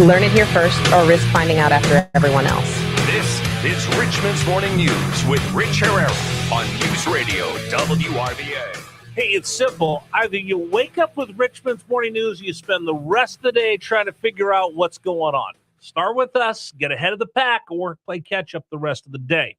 Learn it here first or risk finding out after everyone else. This is Richmond's Morning News with Rich Herrera on News Radio WRVA. Hey, it's simple. Either you wake up with Richmond's Morning News, or you spend the rest of the day trying to figure out what's going on. Start with us, get ahead of the pack, or play catch up the rest of the day.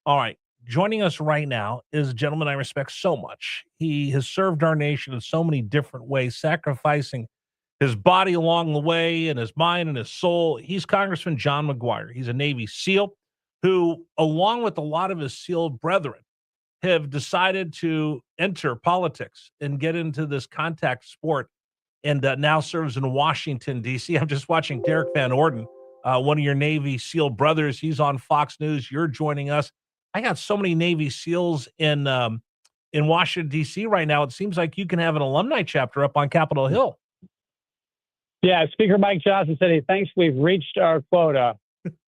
All right. Joining us right now is a gentleman I respect so much. He has served our nation in so many different ways, sacrificing his body along the way and his mind and his soul. He's Congressman John McGuire. He's a Navy SEAL who, along with a lot of his SEAL brethren, have decided to enter politics and get into this contact sport, and now serves in Washington, D.C. I'm just watching Derek Van Orden, one of your Navy SEAL brothers. He's on Fox News. You're joining us. I got so many Navy SEALs in Washington, D.C. right now. It seems like you can have an alumni chapter up on Capitol Hill. Yeah, Speaker Mike Johnson said he thinks we've reached our quota.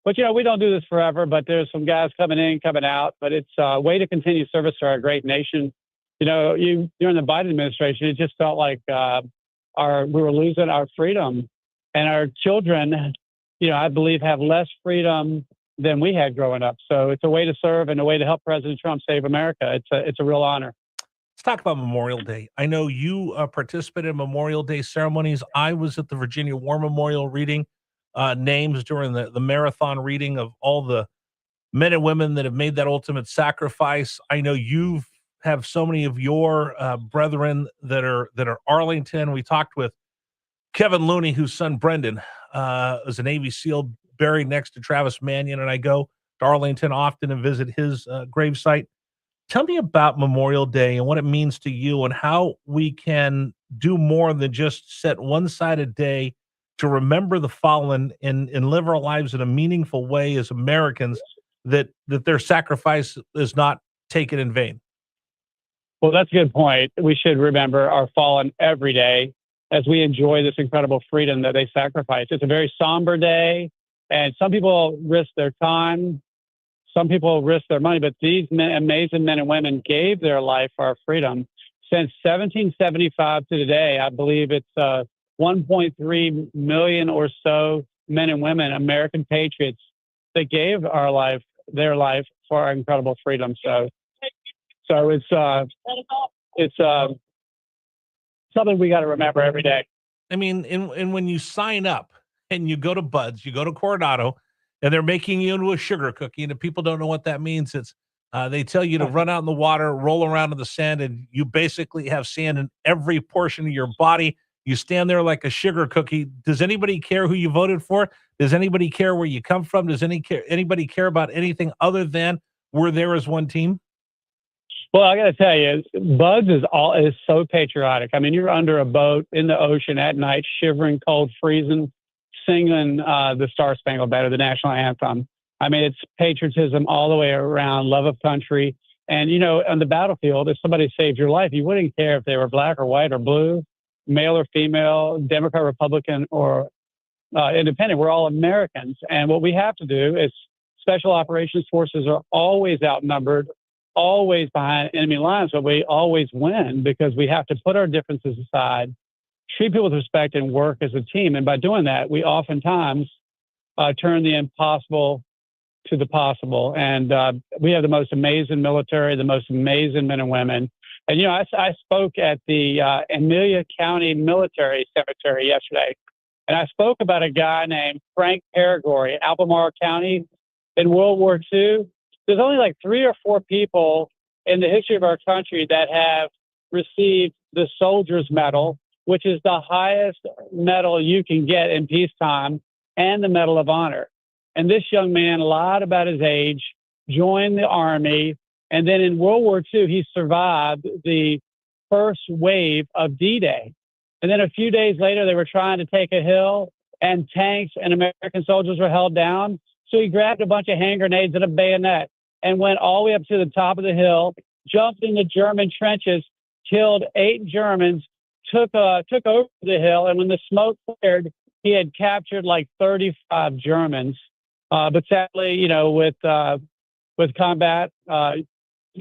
But, we don't do this forever, but there's some guys coming in, coming out. But it's a way to continue service to our great nation. During the Biden administration, it just felt like we were losing our freedom. And our children, I believe, have less freedom than we had growing up. So it's a way to serve and a way to help President Trump save America. It's a real honor. Let's talk about Memorial Day. I know you participated in Memorial Day ceremonies. I was at the Virginia War Memorial reading names during the marathon reading of all the men and women that have made that ultimate sacrifice. I know you have so many of your brethren that are Arlington. We talked with Kevin Looney, whose son Brendan is a Navy SEAL buried next to Travis Manion, and I go to Arlington often and visit his gravesite. Tell me about Memorial Day and what it means to you and how we can do more than just set one side a day to remember the fallen and live our lives in a meaningful way as Americans, that their sacrifice is not taken in vain. Well, that's a good point. We should remember our fallen every day as we enjoy this incredible freedom that they sacrificed. It's a very somber day, and some people risk their time. Some people risk their money, but these amazing men and women gave their life for our freedom. Since 1775 to today, I believe it's 1.3 million or so men and women, American patriots, that gave their life for our incredible freedom. So it's something we got to remember every day. I mean, and when you sign up and you go to Bud's, you go to Coronado, and they're making you into a sugar cookie, and if people don't know what that means, it's they tell you to run out in the water, roll around in the sand, and you basically have sand in every portion of your body. You stand there like a sugar cookie. Does anybody care who you voted for? Does anybody care where you come from? Does anybody care about anything other than we're there as one team? Well, I got to tell you, Bud's is so patriotic. I mean, you're under a boat in the ocean at night, shivering, cold, freezing, singing the Star Spangled Banner, the national anthem. I mean, it's patriotism all the way around, love of country. And, on the battlefield, if somebody saved your life, you wouldn't care if they were black or white or blue, male or female, Democrat, Republican, or independent. We're all Americans. And what we have to do is special operations forces are always outnumbered, always behind enemy lines, but we always win because we have to put our differences aside, treat people with respect, and work as a team. And by doing that, we oftentimes turn the impossible to the possible. And we have the most amazing military, the most amazing men and women. And, I spoke at the Amelia County Military Cemetery yesterday, and I spoke about a guy named Frank Perigore, Albemarle County. In World War II, there's only like 3 or 4 people in the history of our country that have received the Soldier's Medal, which is the highest medal you can get in peacetime, and the Medal of Honor. And this young man lied about his age, joined the Army, and then in World War II, he survived the first wave of D-Day. And then a few days later, they were trying to take a hill, and tanks and American soldiers were held down. So he grabbed a bunch of hand grenades and a bayonet and went all the way up to the top of the hill, jumped into German trenches, killed 8 Germans, took over the hill, and when the smoke cleared, he had captured like 35 Germans. But sadly, with combat,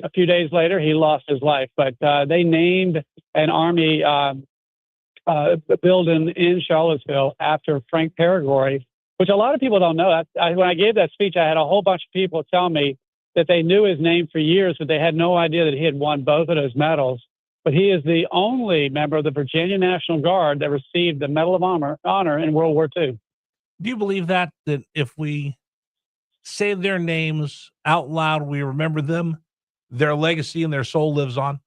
a few days later, he lost his life. But they named an Army building in Charlottesville after Frank Perigore, which a lot of people don't know. When I gave that speech, I had a whole bunch of people tell me that they knew his name for years, but they had no idea that he had won both of those medals. But he is the only member of the Virginia National Guard that received the Medal of Honor in World War II. Do you believe that if we say their names out loud, we remember them, their legacy and their soul lives on?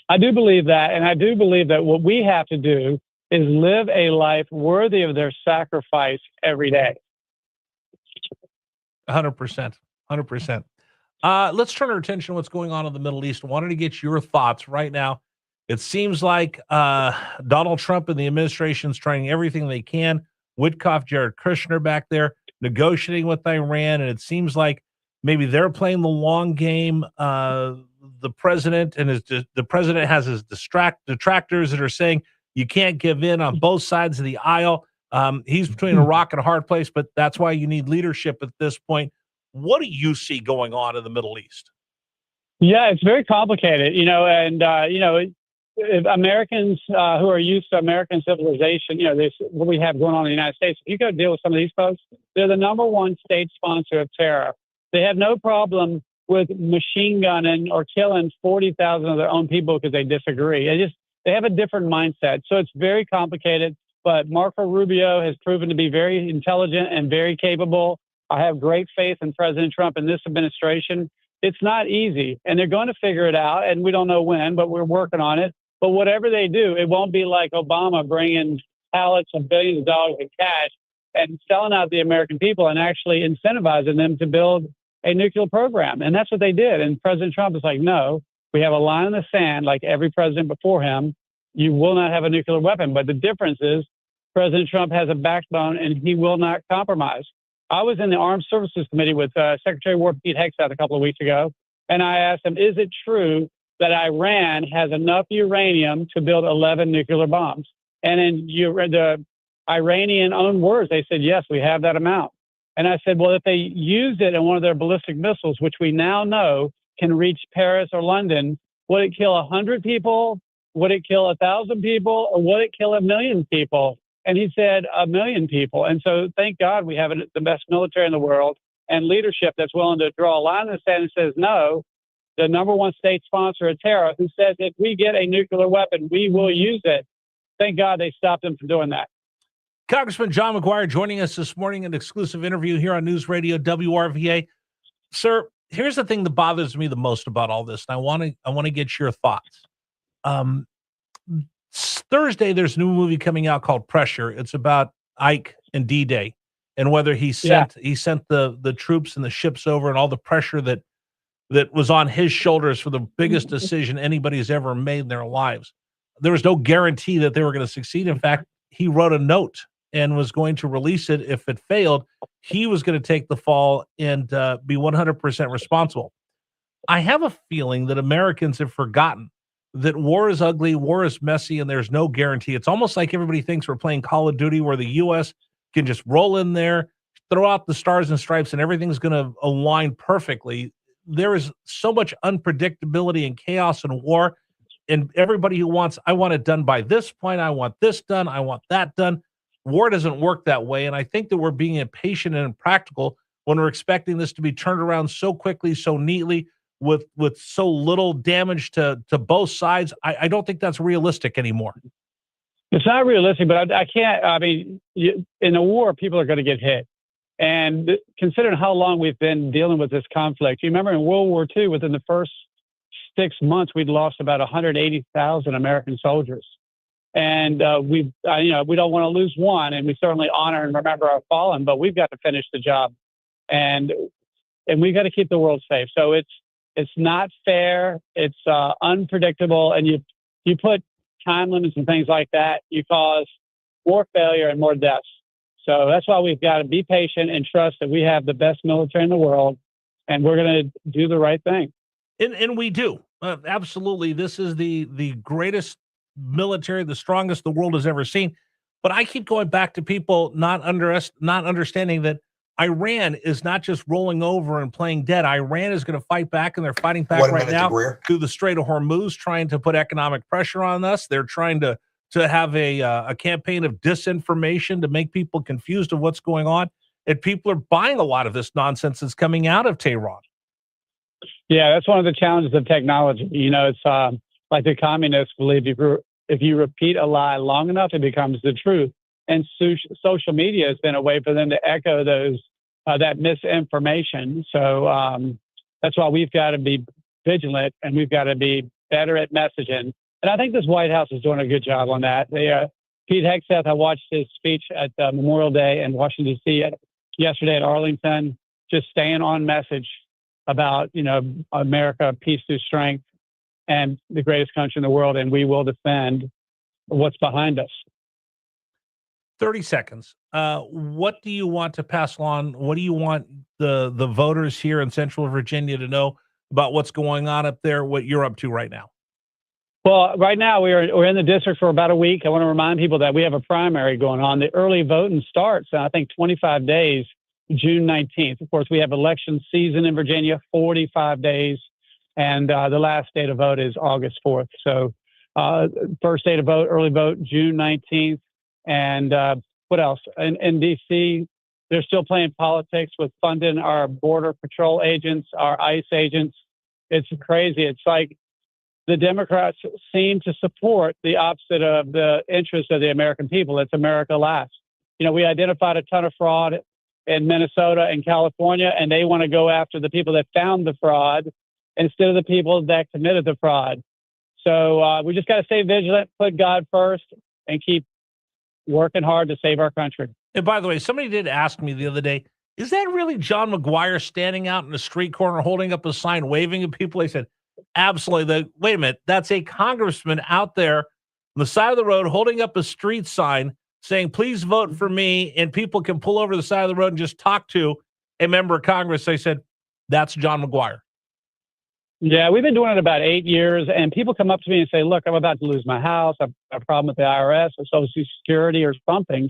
I do believe that, and I do believe that what we have to do is live a life worthy of their sacrifice every day. 100%. 100%. Let's turn our attention to what's going on in the Middle East. I wanted to get your thoughts right now. It seems like Donald Trump and the administration is trying everything they can. Witkoff, Jared Kushner back there negotiating with Iran, and it seems like maybe they're playing the long game. The president has his detractors that are saying you can't give in on both sides of the aisle. He's between a rock and a hard place, but that's why you need leadership at this point. What do you see going on in the Middle East? Yeah, it's very complicated, if Americans who are used to American civilization, what we have going on in the United States, if you go deal with some of these folks, they're the number one state sponsor of terror. They have no problem with machine gunning or killing 40,000 of their own people because they disagree. They have a different mindset. So it's very complicated, but Marco Rubio has proven to be very intelligent and very capable. I have great faith in President Trump and this administration. It's not easy, and they're going to figure it out, and we don't know when, but we're working on it. But whatever they do, it won't be like Obama bringing pallets of billions of dollars in cash and selling out the American people and actually incentivizing them to build a nuclear program. And that's what they did. And President Trump is like, no, we have a line in the sand like every president before him. You will not have a nuclear weapon. But the difference is President Trump has a backbone and he will not compromise. I was in the Armed Services Committee with Secretary of War Pete Hegseth a couple of weeks ago, and I asked him, is it true that Iran has enough uranium to build 11 nuclear bombs? And in the Iranian own words, they said, yes, we have that amount. And I said, well, if they used it in one of their ballistic missiles, which we now know can reach Paris or London, would it kill 100 people? Would it kill 1,000 people? Or would it kill 1 million people? And he said 1 million people. And so thank God we have the best military in the world and leadership that's willing to draw a line in the sand and says, no, the number one state sponsor of terror who says if we get a nuclear weapon, we will use it. Thank God they stopped him from doing that. Congressman John McGuire joining us this morning, an exclusive interview here on News Radio WRVA. Sir, here's the thing that bothers me the most about all this, and I want to get your thoughts. Thursday, there's a new movie coming out called Pressure. It's about Ike and D-Day and whether he sent the troops and the ships over and all the pressure that was on his shoulders for the biggest decision anybody's ever made in their lives. There was no guarantee that they were going to succeed. In fact, he wrote a note and was going to release it. If it failed, he was going to take the fall and be 100% responsible. I have a feeling that Americans have forgotten that war is ugly, war is messy, and there's no guarantee. It's almost like everybody thinks we're playing Call of Duty where the U.S. can just roll in there, throw out the stars and stripes, and everything's going to align perfectly. There is so much unpredictability and chaos in war, and everybody who wants, I want it done by this point, I want this done, I want that done. War doesn't work that way, and I think that we're being impatient and impractical when we're expecting this to be turned around so quickly, so neatly, with so little damage to both sides. I don't think that's realistic anymore. It's not realistic, but I can't. I mean, in a war, people are going to get hit. And considering how long we've been dealing with this conflict, you remember in World War II, within the first 6 months, we'd lost about 180,000 American soldiers. And we don't want to lose one, and we certainly honor and remember our fallen, but we've got to finish the job, and we've got to keep the world safe. So it's not fair. It's unpredictable, and you put time limits and things like that, you cause more failure and more deaths. So that's why we've got to be patient and trust that we have the best military in the world, and we're going to do the right thing. And we do. Absolutely. This is the greatest military, the strongest the world has ever seen. But I keep going back to people not understanding that Iran is not just rolling over and playing dead. Iran is going to fight back, and they're fighting back right now through the Strait of Hormuz, trying to put economic pressure on us. They're trying to to have a campaign of disinformation to make people confused of what's going on. And people are buying a lot of this nonsense that's coming out of Tehran. Yeah, that's one of the challenges of technology. It's like the communists believe if you repeat a lie long enough, it becomes the truth. And social media has been a way for them to echo that misinformation. So that's why we've got to be vigilant, and we've got to be better at messaging. And I think this White House is doing a good job on that. Pete Hegseth, I watched his speech at Memorial Day in Washington, D.C. Yesterday at Arlington, just staying on message about, America, peace through strength, and the greatest country in the world, and we will defend what's behind us. 30 seconds. What do you want to pass on? What do you want the voters here in Central Virginia to know about what's going on up there, what you're up to right now? Well, right now we're in the district for about a week. I want to remind people that we have a primary going on. The early voting starts, I think, 25 days, June 19th. Of course, we have election season in Virginia, 45 days, and the last day to vote is August 4th. So first day to vote, early vote, June 19th. And what else? In D.C., they're still playing politics with funding our Border Patrol agents, our ICE agents. It's crazy. It's like the Democrats seem to support the opposite of the interests of the American people. It's America last. We identified a ton of fraud in Minnesota and California, and they want to go after the people that found the fraud instead of the people that committed the fraud. So we just got to stay vigilant, put God first, and keep working hard to save our country. And by the way, somebody did ask me the other day, is that really John McGuire standing out in the street corner, holding up a sign, waving at people? They said, absolutely. Wait a minute. That's a congressman out there on the side of the road, holding up a street sign saying, please vote for me. And people can pull over the side of the road and just talk to a member of Congress. They said, that's John McGuire. Yeah, we've been doing it about 8 years, and people come up to me and say, look, I'm about to lose my house. I've got a problem with the IRS or Social Security or something.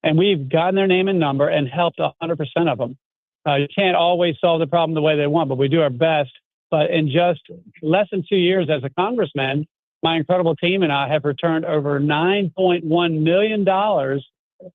And we've gotten their name and number and helped 100% of them. You can't always solve the problem the way they want, but we do our best. But in just less than 2 years as a congressman, my incredible team and I have returned over $9.1 million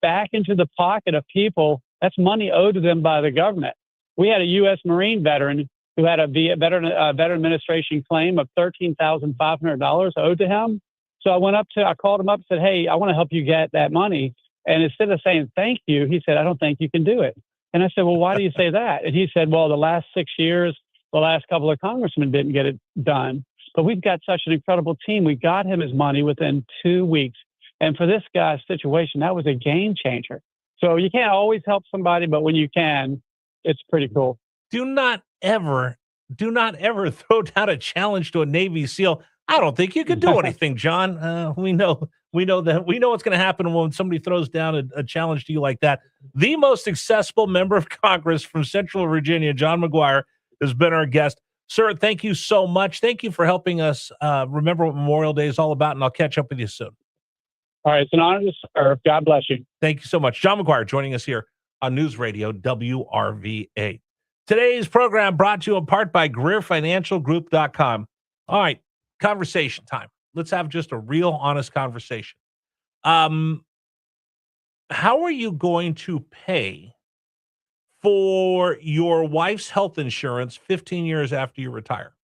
back into the pocket of people. That's money owed to them by the government. We had a U.S. Marine veteran who had a Veteran Administration claim of $13,500 owed to him. So I called him up and said, hey, I want to help you get that money. And instead of saying thank you, he said, I don't think you can do it. And I said, well, why do you say that? And he said, well, the last 6 years, the last couple of congressmen didn't get it done. But we've got such an incredible team. We got him his money within 2 weeks. And for this guy's situation, that was a game changer. So you can't always help somebody, but when you can, it's pretty cool. Do not ever throw down a challenge to a Navy SEAL. I don't think you could do anything, John. We know what's going to happen when somebody throws down a challenge to you like that. The most accessible member of Congress from Central Virginia, John McGuire, has been our guest. Sir, thank you so much. Thank you for helping us remember what Memorial Day is all about, and I'll catch up with you soon. All right. It's an honor to serve. God bless you. Thank you so much. John McGuire joining us here on News Radio WRVA. Today's program brought to you in part by GreerFinancialGroup.com. All right, conversation time. Let's have just a real, honest conversation. How are you going to pay for your wife's health insurance 15 years after you retire?